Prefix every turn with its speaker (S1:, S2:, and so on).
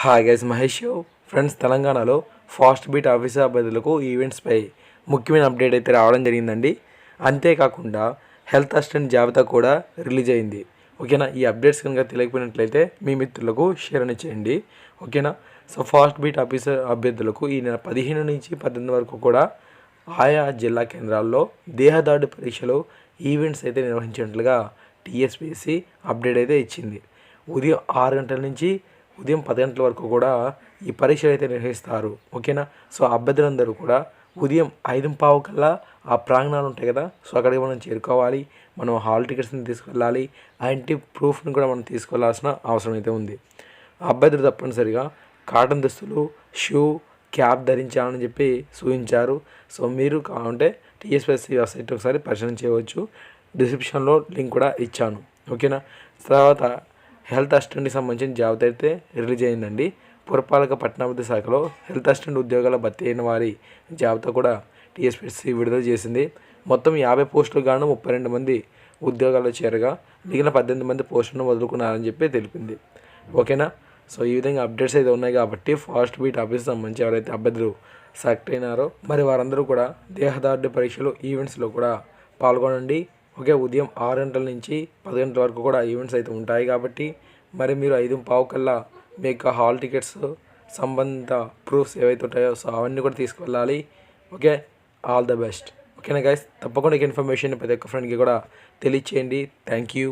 S1: Hi guys, Mahesh friends. తెలంగాణలో fast beat officer అభ్యర్థులకు ఈవెంట్స్పై ముఖ్యమైన అప్డేట్ అయితే రావడం జరిగిందండి. అంతేకాకుండా హెల్త్ అసిస్టెంట్ జాబితా కూడా రిలీజ్ అయింది. ఓకేనా, ఈ అప్డేట్స్ కనుక తెలియకపోయినట్లయితే మీ మిత్రులకు షేర్ అని చేయండి. ఓకేనా, సో ఫాస్ట్ బీట్ ఆఫీసర్ అభ్యర్థులకు ఈ నెల 15 నుంచి 18 వరకు కూడా ఆయా జిల్లా కేంద్రాల్లో దేహదాడు పరీక్షలు ఈవెంట్స్ అయితే నిర్వహించినట్లుగా టీఎస్పీఎస్సీ అప్డేట్ అయితే ఇచ్చింది. ఉదయం 6 గంటల నుంచి ఉదయం 10 గంటల వరకు కూడా ఈ పరీక్షలు అయితే నిర్వహిస్తారు. ఓకేనా, సో అభ్యర్థులందరూ కూడా ఉదయం 5:15 కల్లా ఆ ప్రాంగణాలు ఉంటాయి కదా, సో అక్కడికి మనం చేరుకోవాలి. మనం హాల్ టికెట్స్ని తీసుకెళ్ళాలి. ఐడెంటిటీ ప్రూఫ్ని కూడా మనం తీసుకెళ్లాల్సిన అవసరం అయితే ఉంది. అభ్యర్థులు తప్పనిసరిగా కాటన్ దుస్తులు, షూ, క్యాప్ ధరించాలని చెప్పి సూచించారు. సో మీరు కావాలంటే టీఎస్పీఎస్సీ వెబ్సైట్ ఒకసారి పరిశీలన చేయవచ్చు. డిస్క్రిప్షన్లో లింక్ కూడా ఇచ్చాను. ఓకేనా, తర్వాత హెల్త్ అసిస్టెంట్కి సంబంధించిన జాబితా అయితే రిలీజ్ అయిందండి. పురపాలక పట్టణాభివృద్ధి శాఖలో హెల్త్ అసిస్టెంట్ ఉద్యోగాల భర్తీ అయిన వారి జాబితా కూడా టీఎస్పీఎస్సీ విడుదల చేసింది. మొత్తం 50 పోస్టులు గాను 32 మంది ఉద్యోగాల్లో చేరగా మిగిలిన 18 మంది పోస్టులను వదులుకున్నారని చెప్పి తెలిపింది. ఓకేనా, సో ఈ విధంగా అప్డేట్స్ అయితే ఉన్నాయి కాబట్టి ఫాస్ట్ బీట్ ఆఫీస్ సంబంధించి ఎవరైతే అభ్యర్థులు సెలెక్ట్ అయినారో మరి వారందరూ కూడా దేహదార్ఢ్య పరీక్షలు ఈవెంట్స్లో కూడా పాల్గొనండి. ఓకే, ఉదయం 6 గంటల నుంచి 10 గంటల వరకు కూడా ఈవెంట్స్ అయితే ఉంటాయి కాబట్టి మరి మీరు 5:15 కల్లా మీకు హాల్ టికెట్స్ సంబంధిత ప్రూఫ్స్ ఏవైతే ఉంటాయో సో అవన్నీ కూడా తీసుకువెళ్ళాలి. Okay, all the best. ఓకేనా గైస్, తప్పకుండా ఈ ఇన్ఫర్మేషన్ ప్రతి ఒక్క ఫ్రెండ్కి కూడా తెలియచేయండి. Thank you.